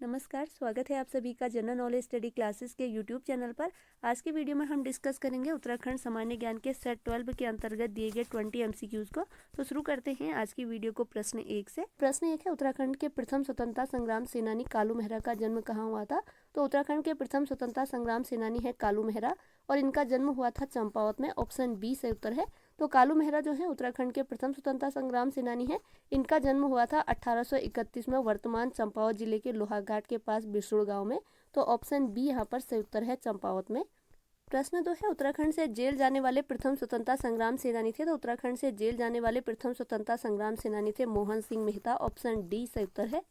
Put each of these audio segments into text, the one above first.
नमस्कार, स्वागत है आप सभी का जनरल नॉलेज स्टडी क्लासेस के यूट्यूब चैनल पर। आज की वीडियो में हम डिस्कस करेंगे उत्तराखंड सामान्य ज्ञान के सेट 12 के अंतर्गत दिए गए 20 एमसीक्यूज को। तो शुरू करते हैं आज की वीडियो को प्रश्न 1 से। प्रश्न 1 है, उत्तराखंड के प्रथम स्वतंत्रता संग्राम सेनानी कालू मेहरा का जन्म कहाँ हुआ था? तो उत्तराखंड के प्रथम स्वतंत्रता संग्राम सेनानी है कालू मेहरा और इनका जन्म हुआ था चंपावत में। ऑप्शन बी सही उत्तर है। तो कालू मेहरा जो है उत्तराखंड के प्रथम स्वतंत्रता संग्राम सेनानी है। इनका जन्म हुआ था 1831 में वर्तमान चंपावत जिले के लोहाघाट के पास बिसुड़ गांव में। तो ऑप्शन बी यहाँ पर सही उत्तर है, चंपावत में। प्रश्न 2 है, उत्तराखंड से जेल जाने वाले प्रथम स्वतंत्रता संग्राम सेनानी थे। तो उत्तराखंड से जेल जाने वाले प्रथम स्वतंत्रता संग्राम सेनानी थे मोहन सिंह मेहता। ऑप्शन डी सही उत्तर है।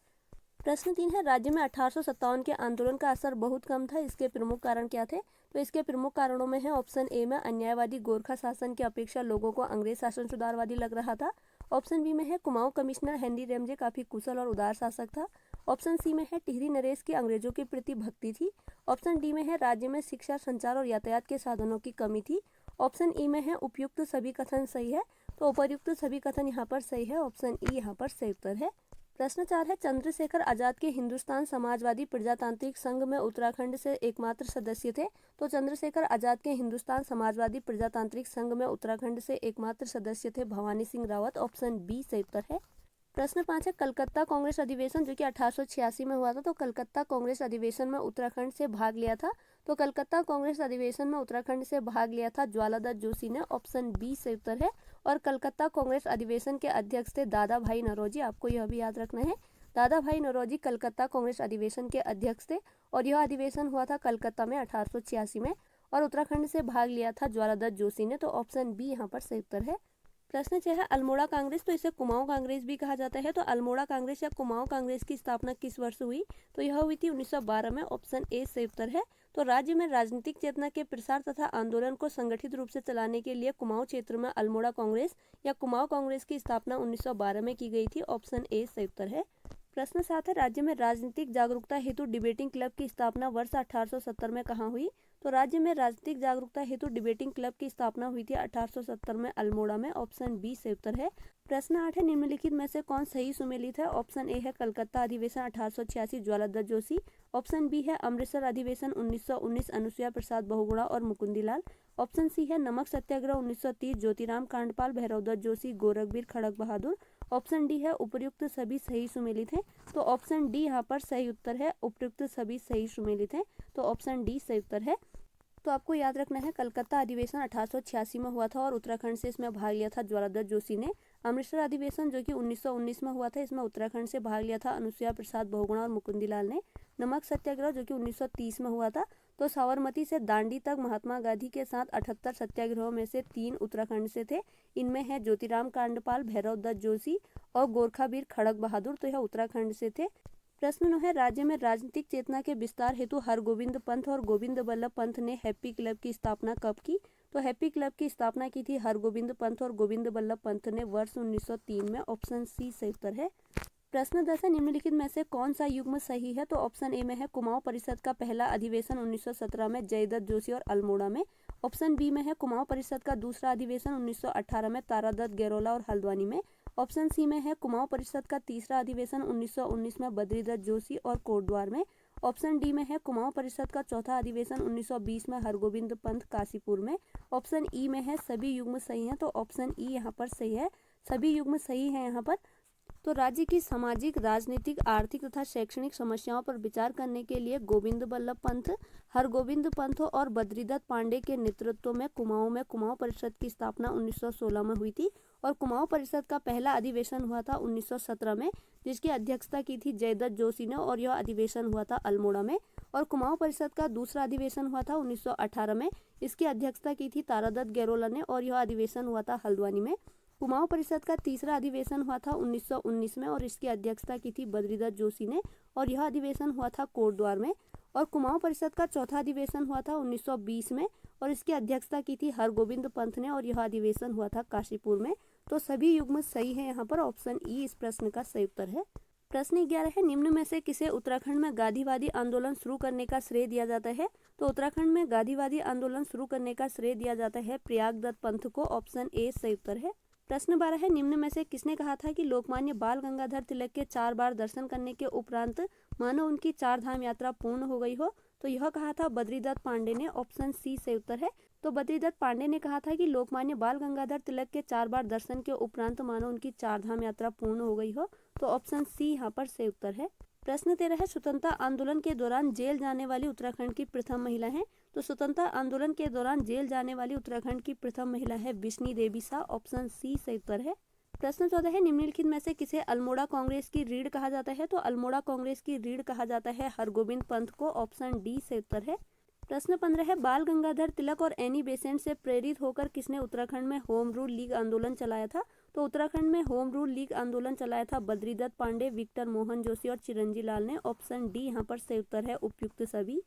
प्रश्न 3 है, राज्य में 1857 के आंदोलन का असर बहुत कम था, इसके प्रमुख कारण क्या थे? तो इसके प्रमुख कारणों में है ऑप्शन ए में अन्यायवादी गोरखा शासन की अपेक्षा लोगों को अंग्रेज शासन सुधारवादी लग रहा था। ऑप्शन बी में है कुमाऊं कमिश्नर हेनरी रेमजे काफी कुशल और उदार शासक था। ऑप्शन सी में है टिहरी नरेश की अंग्रेजों के प्रति भक्ति थी। ऑप्शन डी में है राज्य में शिक्षा, संचार और यातायात के साधनों की कमी थी। ऑप्शन ई में है उपयुक्त सभी कथन सही है। तो उपर्युक्त सभी कथन यहाँ पर सही है। ऑप्शन ई यहाँ पर सही उत्तर है। प्रश्न 4 है, चंद्रशेखर आजाद के हिंदुस्तान समाजवादी प्रजातांत्रिक संघ में उत्तराखंड से एकमात्र सदस्य थे। तो चंद्रशेखर आजाद के हिंदुस्तान समाजवादी प्रजातांत्रिक संघ में उत्तराखंड से एकमात्र सदस्य थे भवानी सिंह रावत। ऑप्शन बी सही उत्तर है। प्रश्न 5 है, कलकत्ता कांग्रेस अधिवेशन जो कि 1886 में हुआ था, तो कलकत्ता कांग्रेस अधिवेशन में उत्तराखंड से भाग लिया था। तो कलकत्ता कांग्रेस अधिवेशन में उत्तराखंड से भाग लिया था ज्वालादत्त जोशी ने। ऑप्शन बी सही उत्तर है। और कलकत्ता कांग्रेस अधिवेशन के अध्यक्ष थे दादा भाई नौरोजी। आपको यह भी याद रखना है, दादा भाई नौरोजी कलकत्ता कांग्रेस अधिवेशन के अध्यक्ष थे और यह अधिवेशन हुआ था कलकत्ता में 1886 में और उत्तराखंड से भाग लिया था ज्वालादत्त जोशी ने। तो ऑप्शन बी यहाँ पर सही उत्तर है। प्रश्न 6 है, अल्मोड़ा कांग्रेस तो इसे कुमाऊं कांग्रेस भी कहा जाता है। तो अल्मोड़ा कांग्रेस या कुमाऊं कांग्रेस की स्थापना किस वर्ष हुई? तो यह हुई थी 1912 में। ऑप्शन ए सही उत्तर है। तो राज्य में राजनीतिक चेतना के प्रसार तथा आंदोलन को संगठित रूप से चलाने के लिए कुमाऊं क्षेत्र में अल्मोड़ा कांग्रेस या कुमाऊं कांग्रेस की स्थापना 1912 में की गई थी। ऑप्शन ए सही उत्तर है। प्रश्न 7 है, राज्य में राजनीतिक जागरूकता हेतु डिबेटिंग क्लब की स्थापना वर्ष 1870 में कहाँ हुई? तो राज्य में राजनीतिक जागरूकता हेतु डिबेटिंग क्लब की स्थापना हुई थी 1870 में अल्मोड़ा में। ऑप्शन बी सही उत्तर है। प्रश्न 8 है, निम्नलिखित में से कौन सही सुमेलित है? ऑप्शन ए है कलकत्ता अधिवेशन 1886 ज्वालादत्त जोशी। ऑप्शन बी है अमृतसर अधिवेशन 1919 अनुसुईया प्रसाद बहुगुणा और मुकुंदी लाल। ऑप्शन सी है नमक सत्याग्रह 1930 ज्योतिराम कांडपाल भैरवदत्त जोशी गोरखबीर खड़क बहादुर। ऑप्शन डी है उपर्युक्त सभी सही सुमेलित हैं। तो ऑप्शन डी यहाँ पर सही उत्तर है, उपर्युक्त सभी सही सुमेलित हैं। तो ऑप्शन डी सही उत्तर है। तो आपको याद रखना है, कलकत्ता अधिवेशन 1886 में हुआ था और उत्तराखंड से इसमें भाग लिया था ज्वालादत्त जोशी ने। अमृतसर अधिवेशन जो कि 1919 में हुआ था, इसमें उत्तराखंड से भाग लिया था अनुसुईया प्रसाद बहुगुणा और मुकुंदी लाल ने। नमक सत्याग्रह जो कि 1930 में हुआ था, तो साबरमती से दांडी तक महात्मा गांधी के साथ 78 सत्याग्रहों में से 3 उत्तराखंड से थे। इनमें है ज्योतिराम कांडपाल भैरवदत्त जोशी और गोरखाबीर खड़क बहादुर, तो यह उत्तराखंड से थे। प्रश्न 9 है, राज्य में राजनीतिक चेतना के विस्तार हेतु हरगोविंद पंत और गोविंद बल्लभ पंत ने हैप्पी क्लब की स्थापना कब की? तो हैप्पी क्लब की स्थापना की थी हरगोविंद पंत और गोविंद बल्लभ पंत ने वर्ष 1903 में। ऑप्शन सी सही उत्तर है। प्रश्न 10 है, निम्नलिखित में से कौन सा युग्म सही है? तो ऑप्शन ए में है कुमाऊं परिषद का पहला अधिवेशन 1917 में जयदत्त जोशी और अल्मोड़ा में। ऑप्शन बी में है कुमाऊं परिषद का दूसरा अधिवेशन 1918 में तारादत्त गैरोला और हल्द्वानी में। ऑप्शन सी में है कुमाऊं परिषद का तीसरा अधिवेशन 1919 में बद्रीदत्त जोशी और कोटद्वार में। ऑप्शन डी में है कुमाऊं परिषद का चौथा अधिवेशन 1920 में हरगोविंद पंत काशीपुर में। ऑप्शन ई में है सभी युग्म सही हैं। तो ऑप्शन ई यहाँ पर सही है, सभी युग्म सही है यहाँ पर। तो राज्य की सामाजिक, राजनीतिक, आर्थिक तथा शैक्षणिक समस्याओं पर विचार करने के लिए गोविंद बल्लभ पंत, हरगोविंद पंत और बद्रीदत्त पांडे के नेतृत्व में कुमाऊं परिषद की स्थापना 1916 में हुई थी और कुमाऊं परिषद का पहला अधिवेशन हुआ था 1917 में, जिसकी अध्यक्षता की थी जयदत्त जोशी ने और यह अधिवेशन हुआ था अल्मोड़ा में। और कुमाऊं परिषद का दूसरा अधिवेशन हुआ था 1918 में, इसकी अध्यक्षता की थी तारादत्त गैरोला ने और यह अधिवेशन हुआ था हल्द्वानी में। कुमाऊं परिषद का तीसरा अधिवेशन हुआ था 1919 में और इसकी अध्यक्षता की थी बद्रीदत्त जोशी ने और यह अधिवेशन हुआ था कोटद्वार में। और कुमाऊं परिषद का चौथा अधिवेशन हुआ था 1920 में और इसकी अध्यक्षता की थी हरगोविंद पंत ने और यह अधिवेशन हुआ था काशीपुर में। तो सभी युग्म सही है यहाँ पर। ऑप्शन ई इस प्रश्न का सही उत्तर है। प्रश्न 11 है, निम्न में से किसे उत्तराखंड में गांधीवादी आंदोलन शुरू करने का श्रेय दिया जाता है? तो उत्तराखंड में गांधीवादी आंदोलन शुरू करने का श्रेय दिया जाता है प्रयाग दत्त पंथ को। ऑप्शन ए सही उत्तर है। प्रश्न 12 है, निम्न में से किसने कहा था कि लोकमान्य बाल गंगाधर तिलक के 4 बार दर्शन करने के उपरांत मानो उनकी 4 धाम यात्रा पूर्ण हो गई हो? तो यह कहा था बद्रीदत्त पांडे ने। ऑप्शन सी सही उत्तर है। तो बद्रीदत्त पांडे ने कहा था कि लोकमान्य बाल गंगाधर तिलक के 4 बार दर्शन के उपरांत मानो उनकी 4 धाम यात्रा पूर्ण हो गई हो। तो ऑप्शन सी यहाँ पर सही उत्तर है। प्रश्न 13 है, स्वतंत्रता आंदोलन के दौरान जेल जाने वाली उत्तराखंड की प्रथम महिला है। तो स्वतंत्रता आंदोलन के दौरान जेल जाने वाली उत्तराखंड की प्रथम महिला है बिश्नी देवी शाह। ऑप्शन सी सही उत्तर है। प्रश्न 14 है, निम्नलिखित में से किसे अल्मोड़ा कांग्रेस की रीढ़ कहा जाता है? तो अल्मोड़ा कांग्रेस की रीढ़ कहा जाता है हरगोविंद पंत को। ऑप्शन डी सही उत्तर है। प्रश्न 15 है, बाल गंगाधर तिलक और एनी बेसेंट से प्रेरित होकर किसने उत्तराखंड में होम रूल लीग आंदोलन चलाया था? तो उत्तराखंड में होम रूल लीग आंदोलन चलाया था बद्रीदत्त पांडे, विक्टर मोहन जोशी और चिरंजी लाल ने। ऑप्शन डी यहाँ पर सही उत्तर है, उपयुक्त सभी।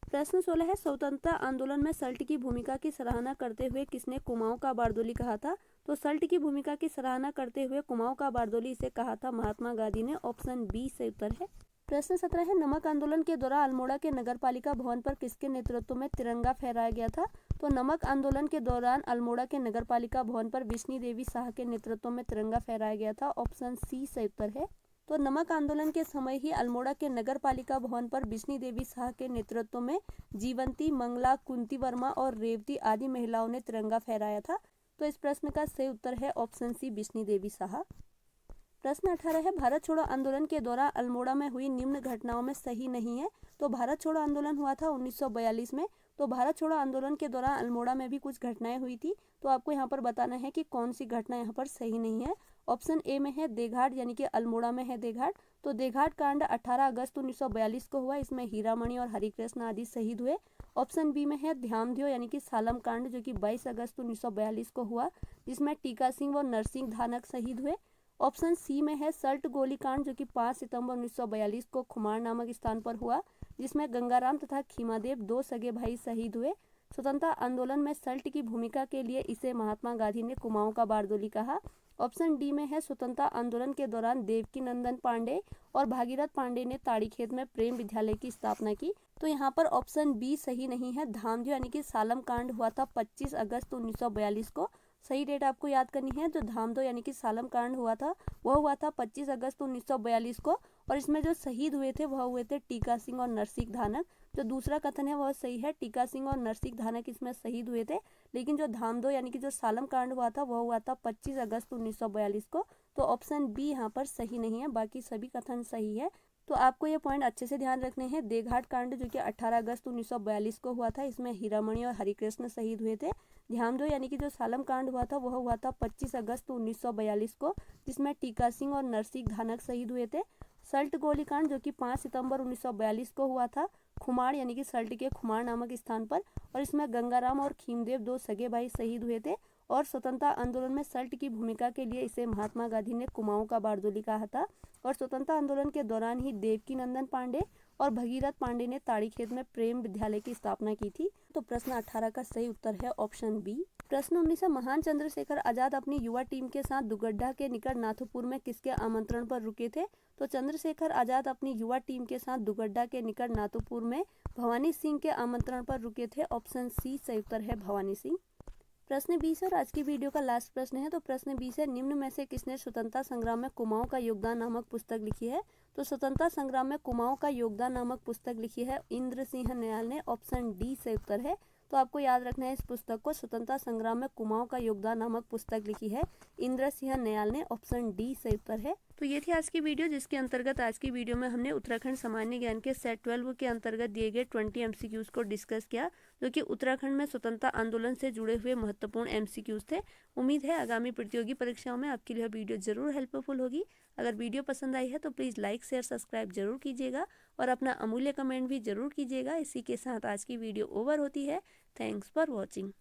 प्रश्न 16 है, स्वतंत्रता आंदोलन में सल्ट की भूमिका की सराहना करते हुए किसने कुमाऊं का बारदोली कहा था? तो सल्ट की भूमिका की सराहना करते हुए कुमाऊं का बारदोली इसे कहा था महात्मा गांधी ने। ऑप्शन बी सही उत्तर है। प्रश्न 17 है, नमक आंदोलन के दौरान अल्मोड़ा के नगरपालिका भवन पर किसके नेतृत्व में तिरंगा फहराया गया था? तो नमक आंदोलन के दौरान अल्मोड़ा के नगरपालिका भवन पर बिश्नी देवी शाह के नेतृत्व में तिरंगा फहराया गया था। ऑप्शन सी सही उत्तर है। तो नमक आंदोलन के समय ही अल्मोड़ा के नगरपालिका भवन पर बिश्नी देवी शाह के नेतृत्व में जीवंती, मंगला, कुंती वर्मा और रेवती आदि महिलाओं ने तिरंगा फहराया था। तो इस प्रश्न का सही उत्तर है ऑप्शन सी बिश्नी देवी शाह। प्रश्न 18 है, भारत छोड़ो आंदोलन के दौरान अल्मोड़ा में हुई निम्न घटनाओं में सही नहीं है। तो भारत छोड़ो आंदोलन हुआ था 1942 में। तो भारत छोड़ो आंदोलन के दौरान अल्मोड़ा में भी कुछ घटनाएं हुई थी। तो आपको यहाँ पर बताना है कि कौन सी घटना यहाँ पर सही नहीं है। ऑप्शन ए में है देघाट, यानी कि अल्मोड़ा में है देघाट। तो देघाट कांड 18 अगस्त 1942 को हुआ। इसमें हीरामणि और हरिकृष्ण आदि शहीद हुए। ऑप्शन बी में है ध्यामदेव, यानी कि सालम कांड, जो कि 22 अगस्त 1942 को हुआ, जिसमें टीका सिंह और नरसिंह धानक शहीद हुए। ऑप्शन सी में है सल्ट गोलीकांड, जो कि 5 सितंबर 1942 को खुमार नामक स्थान पर हुआ, जिसमें गंगाराम तथा खीमादेव 2 सगे भाई शहीद हुए। स्वतंत्रता आंदोलन में सल्ट की भूमिका के लिए इसे महात्मा गांधी ने कुमाऊं का बारदोली कहा। ऑप्शन डी में है स्वतंत्रता आंदोलन के दौरान देवकी नंदन पांडे और भागीरथ पांडे ने ताड़ीखेत में प्रेम विद्यालय की स्थापना की। तो यहाँ पर ऑप्शन बी सही नहीं है। धामदेव यानी कि सालम कांड हुआ था 25 अगस्त 1942 को। सही डेट आपको याद करनी है। तो धामदेव यानी कि सालम कांड हुआ था, वह हुआ था 25 अगस्त 1942 को। और इसमें जो शहीद हुए थे वह हुए थे टीका सिंह और नरसिंह धानक। जो दूसरा कथन है वह सही है, टीका सिंह और नरसिंह धानक इसमें शहीद हुए थे। लेकिन जो धामदेव यानी कि जो सालम कांड हुआ था वह हुआ था 25 अगस्त 1942 को। तो ऑप्शन बी यहाँ पर सही नहीं है, बाकी सभी कथन सही है। तो आपको ये पॉइंट अच्छे से ध्यान रखने हैं। देघाट कांड जो कि 18 अगस्त 1942 को हुआ था, इसमें हीरामणि और हरिकृष्ण शहीद हुए थे। ध्यामदेव यानी कि जो सालम कांड हुआ था वह हुआ था 25 अगस्त 1942 को, जिसमें टीका सिंह और नरसिंह धानक शहीद हुए थे। सल्ट गोलीकांड जो कि 5 सितंबर 1942 को हुआ था खुमार, यानी कि सल्ट के खुमार नामक स्थान पर, और इसमें गंगाराम और खीमदेव 2 सगे भाई शहीद हुए थे। और स्वतंत्रता आंदोलन में सल्ट की भूमिका के लिए इसे महात्मा गांधी ने कुमाऊं का बारदोली कहा था। और स्वतंत्रता आंदोलन के दौरान ही देवकी नंदन पांडे और भगीरथ पांडे ने ताड़ीखेत में प्रेम विद्यालय की स्थापना की थी। तो प्रश्न 18 का सही उत्तर है ऑप्शन बी। प्रश्न 19 है, महान चंद्रशेखर आजाद अपनी युवा टीम के साथ दुगड्डा के निकट नाथुपुर में किसके आमंत्रण पर रुके थे? तो चंद्रशेखर आजाद अपनी युवा टीम के साथ दुगड्डा के निकट नाथुपुर में भवानी सिंह के आमंत्रण पर रुके थे। ऑप्शन सी सही उत्तर है, भवानी सिंह। प्रश्न 20 और आज की वीडियो का लास्ट प्रश्न है। तो प्रश्न 20 है, निम्न में से किसने स्वतंत्रता संग्राम में कुमाऊं का योगदान नामक पुस्तक लिखी है? तो स्वतंत्रता संग्राम में कुमाऊं का योगदान नामक पुस्तक लिखी है इंद्र सिंह नयाल ने। ऑप्शन डी सही उत्तर है। तो आपको याद रखना है इस पुस्तक को, स्वतंत्रता संग्राम में कुमाऊं का योगदान नामक पुस्तक लिखी है इंद्र सिंह नयाल ने। ऑप्शन डी सही उत्तर है। तो ये थी आज की वीडियो, जिसके अंतर्गत आज की वीडियो में हमने उत्तराखंड सामान्य ज्ञान के सेट 12 के अंतर्गत दिए गए 20 MCQs को डिस्कस किया, जो कि उत्तराखंड में स्वतंत्रता आंदोलन से जुड़े हुए महत्वपूर्ण MCQs थे। उम्मीद है आगामी प्रतियोगी परीक्षाओं में आपके लिए वीडियो जरूर हेल्पफुल होगी। अगर वीडियो पसंद आई है तो प्लीज़ लाइक, शेयर, सब्सक्राइब जरूर कीजिएगा और अपना अमूल्य कमेंट भी जरूर कीजिएगा। इसी के साथ आज की वीडियो ओवर होती है। Thanks for watching.